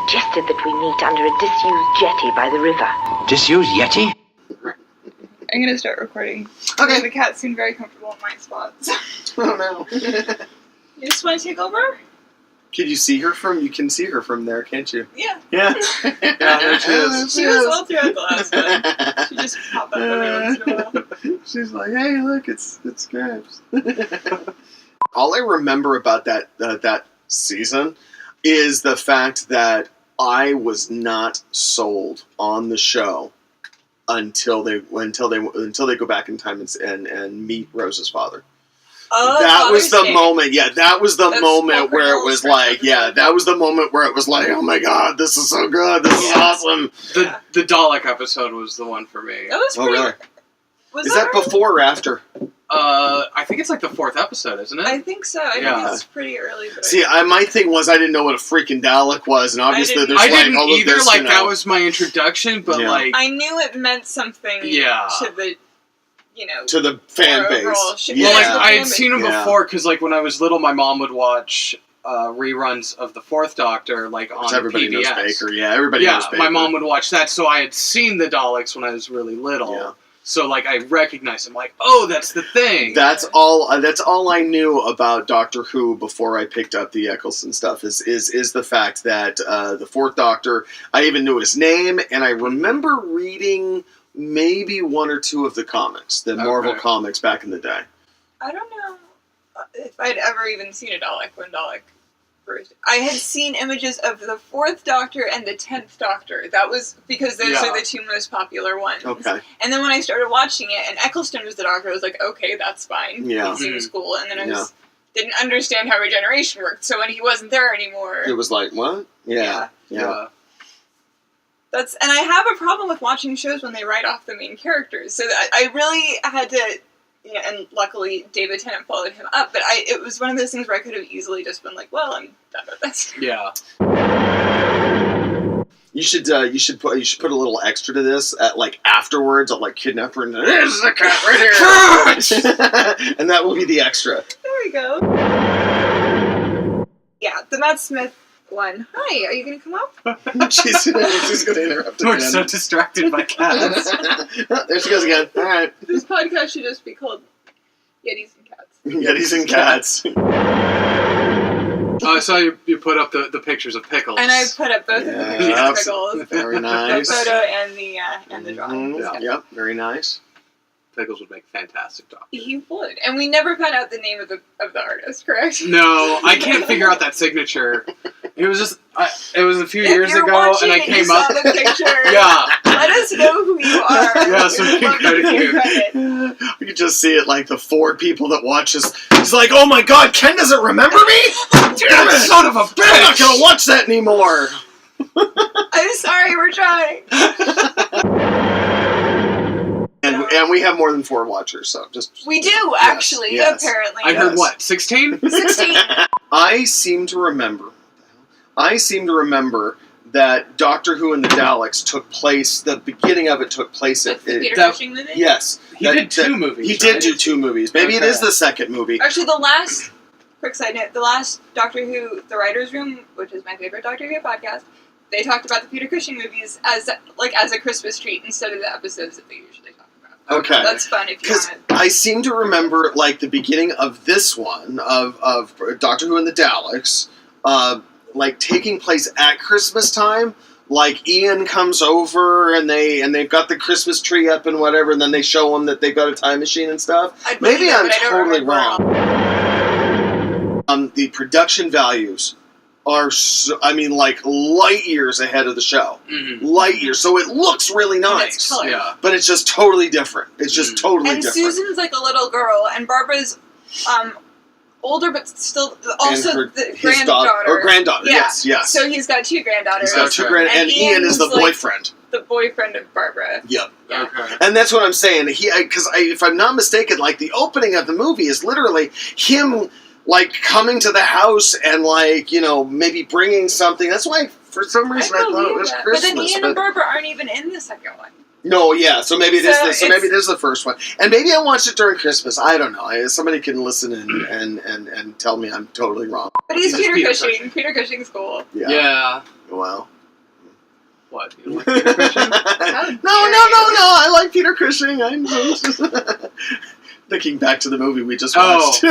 suggested that we meet under a disused Yeti by the river. Disused Yeti? I'm gonna start recording. Okay. The cat seemed very comfortable in my spots. Oh no. You just want to take over? Can you see her from? You can see her from there, can't you? Yeah. Yeah. Yeah, there she is. She was all throughout the last one. She just popped up every once in a while. She's like, hey, look, it's Scraps. All I remember about that season is the fact that I was not sold on the show until they go back in time and meet Rose's father. Oh, that was the Day. moment. Yeah, that was the That's moment where it Walker was Hall's like, first yeah, episode. that was the moment where it was like, oh my god, this is so good. This is awesome. The Dalek episode was the one for me. That was Oh, pretty... really? Was Is that early? before or after? I think it's like the 4th episode, isn't it? I think so. I Yeah. think it's pretty early. But See, my thing was I didn't know what a freaking Dalek was, and obviously there's I like didn't all of either. this, Like you know. that was my introduction, but Yeah. like I knew it meant something Yeah. to the, you know... to the fan Or base. overall shit. Yeah. well, like Yeah. I had seen them Yeah. before because like when I was little, my mom would watch reruns of the 4th Doctor like on Everybody PBS. knows Baker. Yeah, everybody knows Baker. my mom would watch that, so I had seen the Daleks when I was really little. Yeah. So like I recognized them, like, oh, that's the thing. That's all I knew about Doctor Who before I picked up the Eccleston stuff is the fact that the 4th Doctor, I even knew his name, and I remember reading maybe one or two of the comics, the Marvel comics back in the day. I don't know if I'd ever even seen a Dalek when Dalek first... I had seen images of the 4th Doctor and the 10th Doctor. That was because those are the two most popular ones. Okay. And then when I started watching it, and Eccleston was the Doctor, I was like, okay, that's fine. Yeah. He seems cool. And then I Yeah. didn't understand how regeneration worked, so when he wasn't there anymore... It was like, what? Yeah. And I have a problem with watching shows when they write off the main characters. So I really had to... Yeah, and luckily David Tennant followed him up, but it was one of those things where I could have easily just been like, well, I'm done with this. Yeah. You should put a little extra to this at like afterwards. I'll like kidnap her and there's the cat right here, and that will be the extra. There we go. Yeah, the Matt Smith one. Hi, are you going to come up? she's going to interrupt We're again. so distracted by cats. There she goes again. All right. This podcast should just be called Yetis and Cats. Yetis and cats. I saw you put up the pictures of Pickles. And I put up both of the pictures of Pickles. Very nice. The photo and the drawing. Mm-hmm. Yep, very nice. Pickles would make fantastic Doctor. He would. And we never found out the name of the artist, correct? No, I can't figure out that signature. It was just, it was a few If years you're ago, watching and I came you up. saw the picture, Yeah. let us know who you are. Yeah, so we can Love to give credit credit. You can just see it like the 4 people that watch us. He's like, oh my god, Ken doesn't remember me? Damn it, son of a bitch! I'm not gonna watch that anymore. I'm sorry, we're trying. And we have more than 4 watchers, so just... We do, actually, yes. apparently. I heard what, 16? 16. I seem to remember that Doctor Who and the Daleks took place, the beginning of it took place That's the Peter that- Cushing movie? Yes. He did 2 movies, He did right? do 2 movies. Maybe it Okay. is the second movie. Actually, the last, quick side note, the last Doctor Who, The Writer's Room, which is my favorite Doctor Who podcast, they talked about the Peter Cushing movies as a Christmas treat instead of the episodes that they usually talk about. Okay. That's fun if you Because want I seem to remember, like, the beginning of this one, of Doctor Who and the Daleks, like, taking place at Christmas time. Like, Ian comes over, and they've got the Christmas tree up and whatever, and then they show him that they've got a time machine and stuff. I'd believe Maybe it, I'm but I don't totally remember wrong. The production values are, like, light years ahead of the show. Mm-hmm. Light years. So it looks really And nice. it's color. Yeah. But it's just totally different. It's just totally And different. Susan's like a little girl, and Barbara's older, but still also the granddaughter. Or granddaughter, Yeah. yes. So he's got 2 granddaughters. He's got 2 and Ian is the Ian's, like, boyfriend. the boyfriend of Barbara. Yep. Yeah. Okay. And that's what I'm saying. Because if I'm not mistaken, like, the opening of the movie is literally him, like, coming to the house and, like, you know, maybe bringing something. That's why, for some reason, I thought it believe was that. Christmas. But then Ian and Barbara aren't even in the second one. No, yeah. So maybe it is. So Maybe it is the first one, and maybe I watched it during Christmas. I don't know. Somebody can listen and tell me I'm totally wrong. But he's He's Peter Peter Cushing. Cushing. Peter Cushing's cool. Yeah. Yeah. Well, What? You don't like Peter Cushing? No. I like Peter Cushing. I'm just thinking back to the movie we just watched.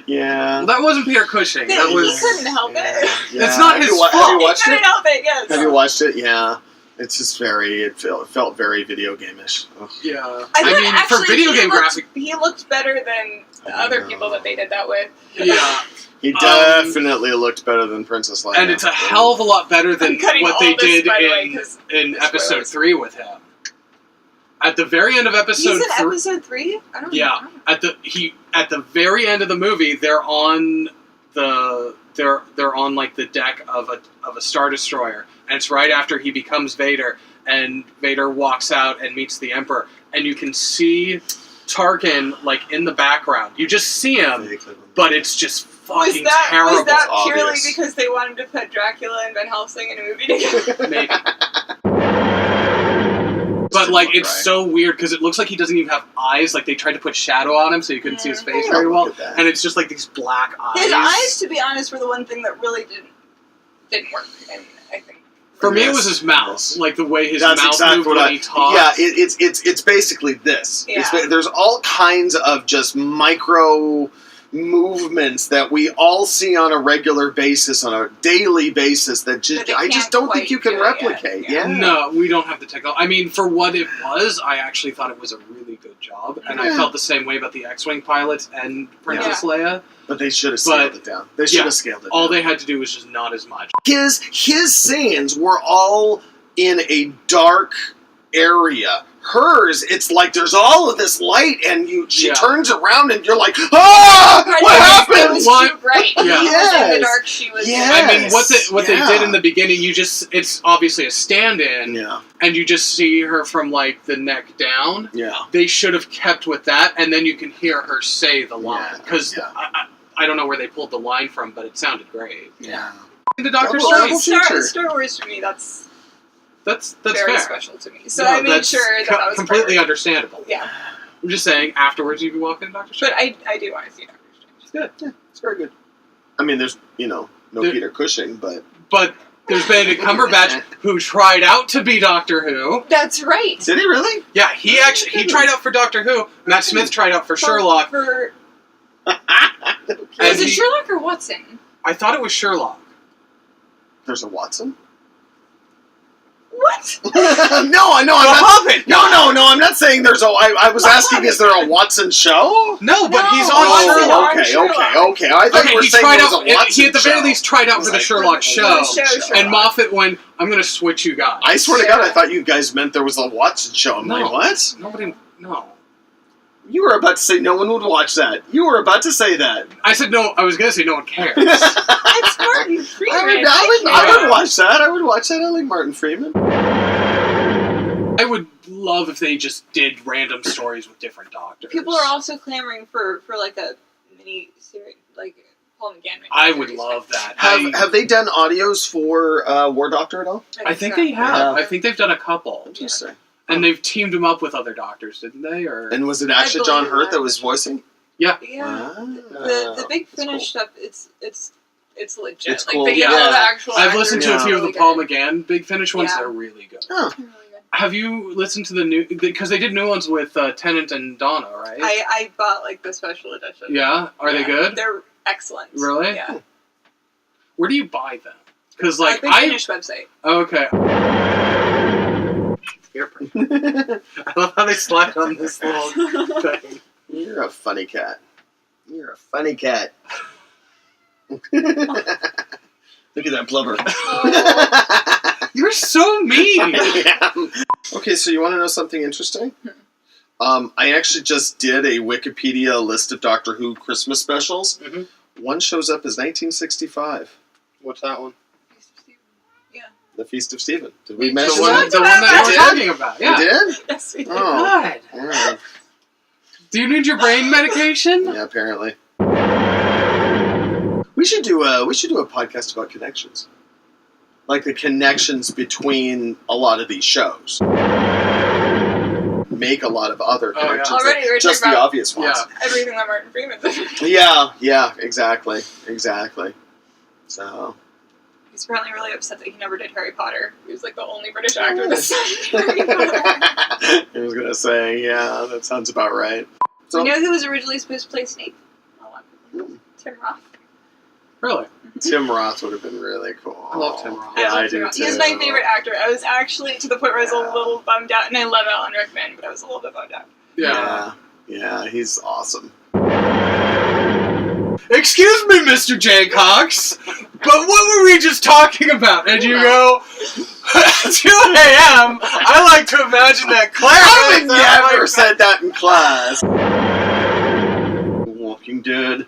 Yeah. Well, that wasn't Peter Cushing. He That was. couldn't help it. Yeah. It's not his fault. Have you He watched couldn't it? help it, yes. Have you watched it? Yeah. It's just it felt very video game-ish. Ugh. Yeah. I mean, actually, for video game graphic. he looked better than the other people that they did that with. Yeah. He definitely looked better than Princess Leia. And it's a hell of a lot better than I'm cutting what all they this, did by the way, 'cause in there's episode spoilers. 3 with him. At the very end of episode He's in 3. episode 3? I don't Yeah. know. At the very end of the movie, they're on they're on like the deck of a Star Destroyer, and it's right after he becomes Vader, and Vader walks out and meets the Emperor, and you can see Tarkin like in the background. You just see him, but it's just fucking terrible. Was that purely Obvious. because they wanted to put Dracula and Van Helsing in a movie together? Maybe. But like Look it's right. so weird because it looks like he doesn't even have eyes. Like they tried to put shadow on him so you couldn't see his face Yeah, very well, look at that. and it's just like these black eyes. His eyes, to be honest, were the one thing that really didn't work, and I think. For me, it Yes. was his mouth, Yes. like the way his That's mouth exactly moved what when he talked. Yeah, it's basically this. Yeah. There's all kinds of just micro movements that we all see on a regular basis, on a daily basis, that just But they I just can't don't think quite you can do it yet. replicate. Yeah. Yeah. No, we don't have the technology. I mean, for what it was, I actually thought it was a really good job, and I Yeah. felt the same way about the X-wing pilots and Princess Leia. But they should have scaled it down. They should Yeah. have scaled it All down. they had to do was just not as much. His scenes were all in a dark area. Hers, it's like there's all of this light, and she Yeah. turns around, and you're like, ah, what It happened? was What? too bright. Yeah. He was in Yes. the dark. She was. Yes. I mean, what they yeah. did in the beginning, it's obviously a stand-in, Yeah, and you just see her from like the neck down. yeah. They should have kept with that, and then you can hear her say the line because Yeah. I don't know where they pulled the line from, but it sounded great. Yeah. Into Doctor Double- Well, Strange. double- Star, feature. Star Wars for me, that's That's very fair. special to me. So No, I made that's sure that I was completely priority. understandable. Yeah, I'm just saying, afterwards you can walk into Doctor Strange. but I do want to see Doctor Strange. Good. It's very good. I mean, there's, no There- Peter Cushing, but... But there's Benedict Cumberbatch who tried out to be Doctor Who. That's right. Did he really? Yeah, he tried out for Doctor Who. Matt Smith tried out for Sherlock. For, And was it he- Sherlock or Watson? I thought it was Sherlock. There's a Watson? What? No, I'm not... Hobbit! No, I'm not saying there's a... I was asking, is there a Watson show? No, but he's No, on Watson. Sherlock. Okay. I thought you were he saying tried there was out. a Watson He at the very show. least tried out Was for the like, Sherlock show. Show. And Moffat went, "I'm going to switch you guys." I swear to God, I Yeah. thought you guys meant there was a Watson show. I'm No. like, what? Nobody. No. You were about to say no one would watch that. You were about to say that. I said no. I was going to say no one cares. It's Martin Freeman. I would watch that. I would watch that. I like Martin Freeman. I would love if they just did random stories with different doctors. People are also clamoring for like a mini series, like Paul McGann. I would love that. Have they done audios for War Doctor at all? I think they have. Yeah. I think they've done a couple. Interesting. And they've teamed him up with other doctors, didn't they? Or And was it actually John believe Hurt that. that was voicing? Yeah. Ah, The Big that's Finish cool. stuff, it's legit. It's like cool, they get yeah. all the actual I've actors listened to a are few of the really Paul good. McGann Big Finish ones. Yeah. They're really good. Oh. They're really good. Have you listened to the new? Because they did new ones with Tennant and Donna, right? I bought like the special edition. Yeah. Are they good? They're excellent. Really? Yeah. Where do you buy them? Because like Big I Finish website. okay. I love how they slide on this little thing. You're a funny cat. You're a funny cat. Look at that blubber. You're so mean. Yeah. Okay, so you want to know something interesting? I actually just did a Wikipedia list of Doctor Who Christmas specials. Mhm. One shows up as 1965, What's that one? Yeah. The Feast of Stephen. Did we We mention just The one, that? talked the one about that we're that. talking about. Yeah. We did? Yes, we did. Oh, God. all right. Do you need your brain medication? Yeah, apparently. We should do a podcast about connections, like the connections between a lot of these shows. Make a lot of other Oh, yeah. connections, Already we're just talking the about- obvious ones. Yeah. Everything that Martin Freeman's in. Yeah, exactly. So He's He's apparently really upset that he never did Harry Potter. He was like the only British actor that's done Harry Potter. I was gonna say, yeah, that sounds about right. So, You know who was originally supposed to play Snape? Tim Roth. Really? Tim Roth would have been really cool. I love Tim Roth. Yeah, I love Tim do Roth. too. He's my favorite actor. I was actually to the point where I was a little bummed out, and I love Alan Rickman, but I was a little bit bummed out. Yeah, he's awesome. Excuse me, Mr. Jaycox, but what were we just talking about? And you go, 2 a.m., I like to imagine that Claire... I would never said that in class. Walking Dead.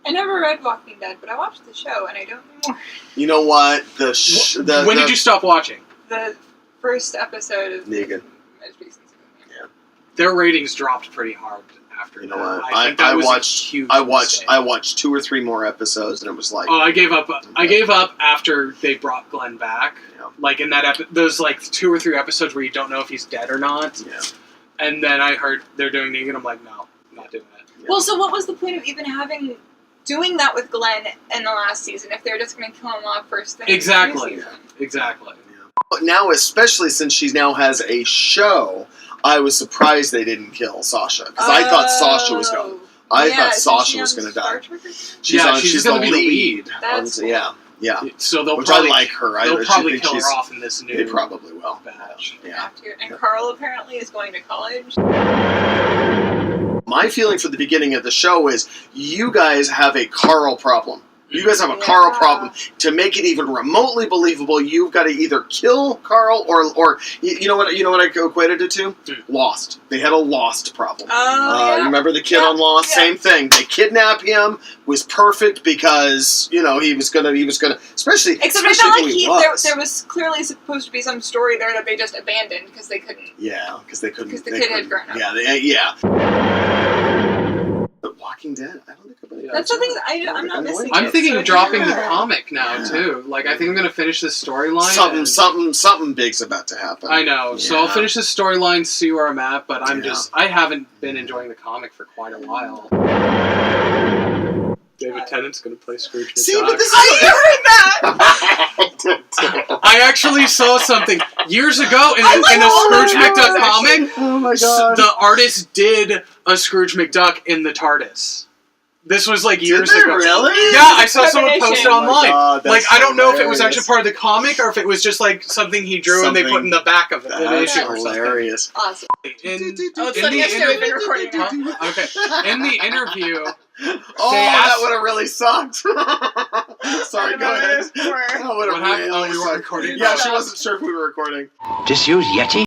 I never read Walking Dead, but I watched the show, and I don't know more. You know what? When did you stop watching? The first episode of Negan. the most recent season. Yeah. Their ratings dropped pretty hard after You know that. what? I think that was a huge mistake. I watched 2 or 3 more episodes, and it was like... Oh, I gave up. I gave up after they brought Glenn back. Yeah. Like in that those like 2 or 3 episodes where you don't know if he's dead or not. Yeah. And then I heard they're doing Negan. I'm like, no, I'm not doing it. Yeah. Well, so what was the point of even doing that with Glenn in the last season if they're just going to kill him off first thing? Exactly. In the new season? Exactly. But now, especially since she now has a show, I was surprised they didn't kill Sasha, because I thought Sasha was going. I thought Sasha was going to die. She's going to be the lead. That's cool. Yeah. So they'll Which probably I like her. They'll probably kill her off in this new. They probably will. Batch. Yeah. And Carl apparently is going to college. My feeling for the beginning of the show is you guys have a Carl problem. You guys have a Carl problem. To make it even remotely believable, you've got to either kill Carl or you know what I equated it to? Lost. They had a Lost problem. You remember the kid on Lost? Yeah. Same thing. They kidnap him. Was perfect because he was gonna especially. Except I felt like there was clearly supposed to be some story there that they just abandoned because they couldn't. Yeah, because they couldn't. Because the kid had grown up. Yeah. But Walking Dead, I don't think about it. That's the thing. I'm not missing. I'm thinking of dropping the comic now too. Like I think I'm gonna finish this storyline. Something big's about to happen. I know. So I'll finish this storyline, see where I'm at. But I haven't been enjoying the comic for quite a while. David Tennant's gonna play Scrooge McDuck. See, but this I heard that. I actually saw something years ago in a Scrooge McDuck comic. Oh my god! The artist did a Scrooge McDuck in the TARDIS. This was like years Did they ago. really? Yeah, I saw someone post it Oh my online. God, like that's I don't know if it was hilarious. actually part of the comic or if it was just like something he drew and they put in the back of it. An That's issue or something. hilarious. Awesome. In funny the yesterday we've been recording now. Okay. In the interview, Oh, They that asked- would have really sucked. Sorry, go ahead. Or- That would What have happened? really Oh, we weren't sucked. recording? Yeah, No. she wasn't sure if we were recording. Disused Yeti?